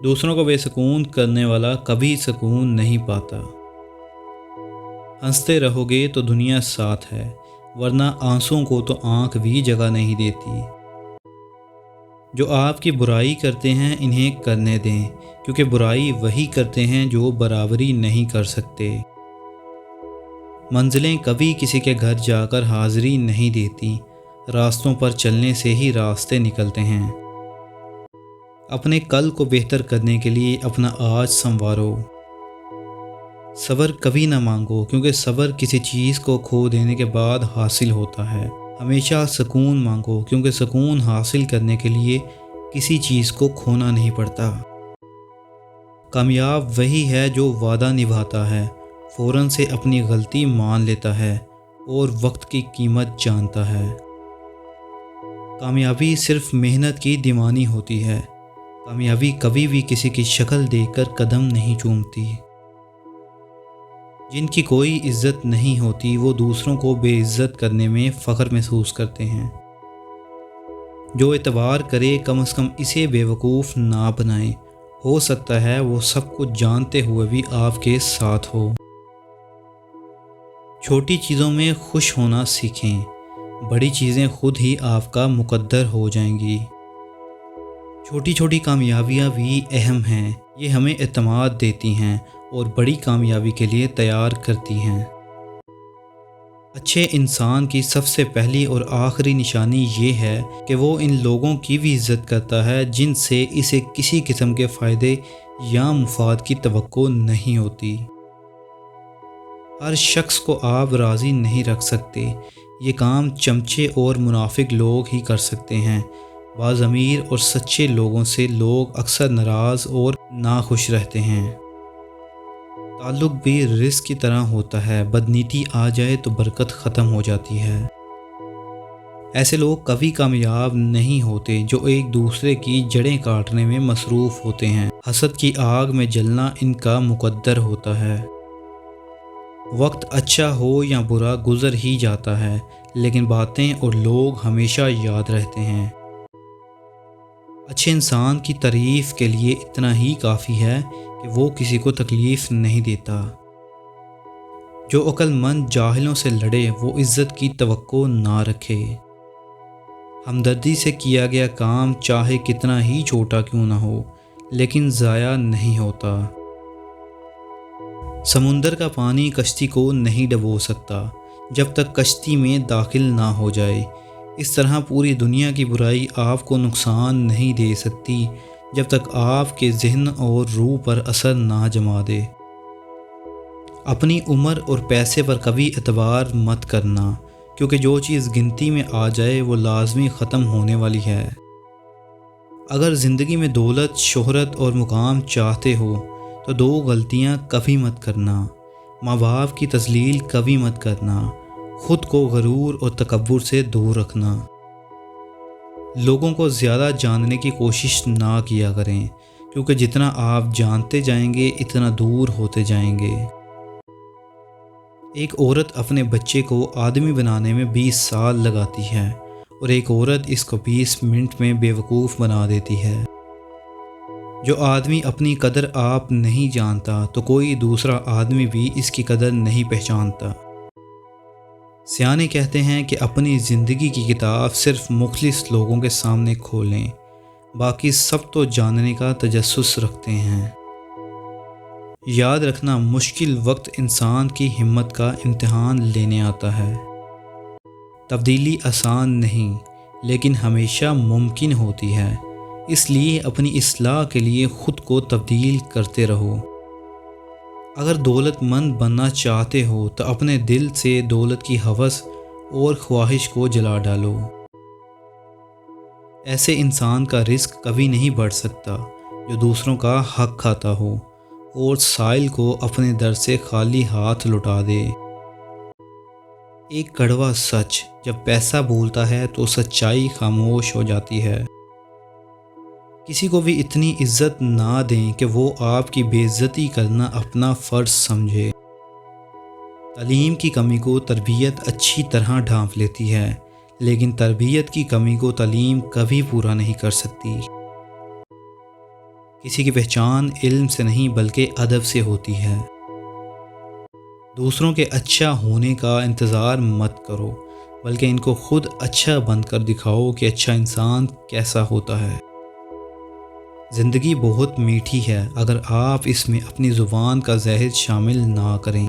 دوسروں کو بے سکون کرنے والا کبھی سکون نہیں پاتا۔ ہنستے رہو گے تو دنیا ساتھ ہے، ورنہ آنسوؤں کو تو آنکھ بھی جگہ نہیں دیتی۔ جو آپ کی برائی کرتے ہیں انہیں کرنے دیں، کیونکہ برائی وہی کرتے ہیں جو برابری نہیں کر سکتے۔ منزلیں کبھی کسی کے گھر جا کر حاضری نہیں دیتی، راستوں پر چلنے سے ہی راستے نکلتے ہیں۔ اپنے کل کو بہتر کرنے کے لیے اپنا آج سنوارو۔ صبر کبھی نہ مانگو، کیونکہ صبر کسی چیز کو کھو دینے کے بعد حاصل ہوتا ہے۔ ہمیشہ سکون مانگو، کیونکہ سکون حاصل کرنے کے لیے کسی چیز کو کھونا نہیں پڑتا۔ کامیاب وہی ہے جو وعدہ نبھاتا ہے، فوراً سے اپنی غلطی مان لیتا ہے اور وقت کی قیمت جانتا ہے۔ کامیابی صرف محنت کی دیوانی ہوتی ہے۔ کامیابی کبھی بھی کسی کی شکل دیکھ کر قدم نہیں چومتی۔ جن کی کوئی عزت نہیں ہوتی وہ دوسروں کو بے عزت کرنے میں فخر محسوس کرتے ہیں۔ جو اعتبار کرے کم از کم اسے بیوقوف نہ بنائیں، ہو سکتا ہے وہ سب کچھ جانتے ہوئے بھی آپ کے ساتھ ہو۔ چھوٹی چیزوں میں خوش ہونا سیکھیں، بڑی چیزیں خود ہی آپ کا مقدر ہو جائیں گی۔ چھوٹی چھوٹی کامیابیاں بھی اہم ہیں، یہ ہمیں اعتماد دیتی ہیں اور بڑی کامیابی کے لیے تیار کرتی ہیں۔ اچھے انسان کی سب سے پہلی اور آخری نشانی یہ ہے کہ وہ ان لوگوں کی بھی عزت کرتا ہے جن سے اسے کسی قسم کے فائدے یا مفاد کی توقع نہیں ہوتی۔ ہر شخص کو آپ راضی نہیں رکھ سکتے، یہ کام چمچے اور منافق لوگ ہی کر سکتے ہیں۔ بعض امیر اور سچے لوگوں سے لوگ اکثر ناراض اور ناخوش رہتے ہیں۔ تعلق بھی رزق کی طرح ہوتا ہے، بدنیتی آ جائے تو برکت ختم ہو جاتی ہے۔ ایسے لوگ کبھی کامیاب نہیں ہوتے جو ایک دوسرے کی جڑیں کاٹنے میں مصروف ہوتے ہیں۔ حسد کی آگ میں جلنا ان کا مقدر ہوتا ہے۔ وقت اچھا ہو یا برا گزر ہی جاتا ہے، لیکن باتیں اور لوگ ہمیشہ یاد رہتے ہیں۔ اچھے انسان کی تعریف کے لیے اتنا ہی کافی ہے کہ وہ کسی کو تکلیف نہیں دیتا۔ جو عقل مند جاہلوں سے لڑے وہ عزت کی توقع نہ رکھے۔ ہمدردی سے کیا گیا کام چاہے کتنا ہی چھوٹا کیوں نہ ہو، لیکن ضائع نہیں ہوتا۔ سمندر کا پانی کشتی کو نہیں ڈبو سکتا جب تک کشتی میں داخل نہ ہو جائے۔ اس طرح پوری دنیا کی برائی آپ کو نقصان نہیں دے سکتی جب تک آپ کے ذہن اور روح پر اثر نہ جما دے۔ اپنی عمر اور پیسے پر کبھی اعتبار مت کرنا، کیونکہ جو چیز گنتی میں آ جائے وہ لازمی ختم ہونے والی ہے۔ اگر زندگی میں دولت، شہرت اور مقام چاہتے ہو تو دو غلطیاں کبھی مت کرنا۔ ماں باپ کی تذلیل کبھی مت کرنا، خود کو غرور اور تکبر سے دور رکھنا۔ لوگوں کو زیادہ جاننے کی کوشش نہ کیا کریں، کیونکہ جتنا آپ جانتے جائیں گے اتنا دور ہوتے جائیں گے۔ ایک عورت اپنے بچے کو آدمی بنانے میں 20 سال لگاتی ہے اور ایک عورت اس کو 20 منٹ میں بیوقوف بنا دیتی ہے۔ جو آدمی اپنی قدر آپ نہیں جانتا تو کوئی دوسرا آدمی بھی اس کی قدر نہیں پہچانتا۔ سیانے کہتے ہیں کہ اپنی زندگی کی کتاب صرف مخلص لوگوں کے سامنے کھولیں، باقی سب تو جاننے کا تجسس رکھتے ہیں۔ یاد رکھنا، مشکل وقت انسان کی ہمت کا امتحان لینے آتا ہے۔ تبدیلی آسان نہیں، لیکن ہمیشہ ممکن ہوتی ہے، اس لیے اپنی اصلاح کے لیے خود کو تبدیل کرتے رہو۔ اگر دولت مند بننا چاہتے ہو تو اپنے دل سے دولت کی ہوس اور خواہش کو جلا ڈالو۔ ایسے انسان کا رزق کبھی نہیں بڑھ سکتا جو دوسروں کا حق کھاتا ہو اور سائل کو اپنے در سے خالی ہاتھ لوٹا دے۔ ایک کڑوا سچ، جب پیسہ بولتا ہے تو سچائی خاموش ہو جاتی ہے۔ کسی کو بھی اتنی عزت نہ دیں کہ وہ آپ کی بے عزتی کرنا اپنا فرض سمجھے۔ تعلیم کی کمی کو تربیت اچھی طرح ڈھانپ لیتی ہے، لیکن تربیت کی کمی کو تعلیم کبھی پورا نہیں کر سکتی۔ کسی کی پہچان علم سے نہیں بلکہ ادب سے ہوتی ہے۔ دوسروں کے اچھا ہونے کا انتظار مت کرو، بلکہ ان کو خود اچھا بن کر دکھاؤ کہ اچھا انسان کیسا ہوتا ہے۔ زندگی بہت میٹھی ہے اگر آپ اس میں اپنی زبان کا زہر شامل نہ کریں۔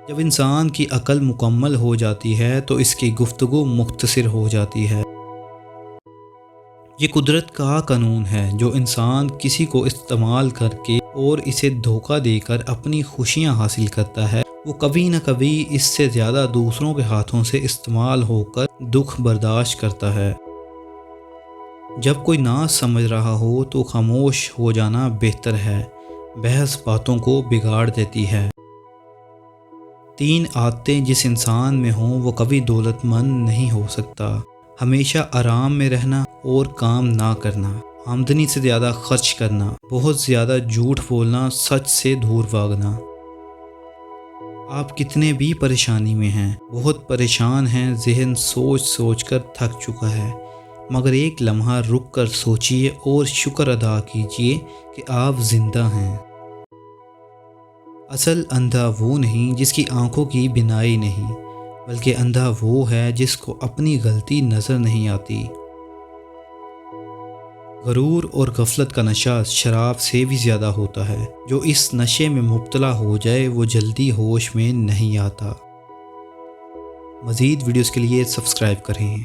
جب انسان کی عقل مکمل ہو جاتی ہے تو اس کی گفتگو مختصر ہو جاتی ہے۔ یہ قدرت کا قانون ہے، جو انسان کسی کو استعمال کر کے اور اسے دھوکہ دے کر اپنی خوشیاں حاصل کرتا ہے، وہ کبھی نہ کبھی اس سے زیادہ دوسروں کے ہاتھوں سے استعمال ہو کر دکھ برداشت کرتا ہے۔ جب کوئی نہ سمجھ رہا ہو تو خاموش ہو جانا بہتر ہے، بحث باتوں کو بگاڑ دیتی ہے۔ 3 عادتیں جس انسان میں ہوں وہ کبھی دولت مند نہیں ہو سکتا۔ ہمیشہ آرام میں رہنا اور کام نہ کرنا، آمدنی سے زیادہ خرچ کرنا، بہت زیادہ جھوٹ بولنا، سچ سے دور بھاگنا۔ آپ کتنے بھی پریشانی میں ہیں، بہت پریشان ہیں، ذہن سوچ سوچ کر تھک چکا ہے، مگر ایک لمحہ رک کر سوچئے اور شکر ادا کیجئے کہ آپ زندہ ہیں۔ اصل اندھا وہ نہیں جس کی آنکھوں کی بینائی نہیں، بلکہ اندھا وہ ہے جس کو اپنی غلطی نظر نہیں آتی۔ غرور اور غفلت کا نشہ شراب سے بھی زیادہ ہوتا ہے۔ جو اس نشے میں مبتلا ہو جائے وہ جلدی ہوش میں نہیں آتا۔ مزید ویڈیوز کے لیے سبسکرائب کریں۔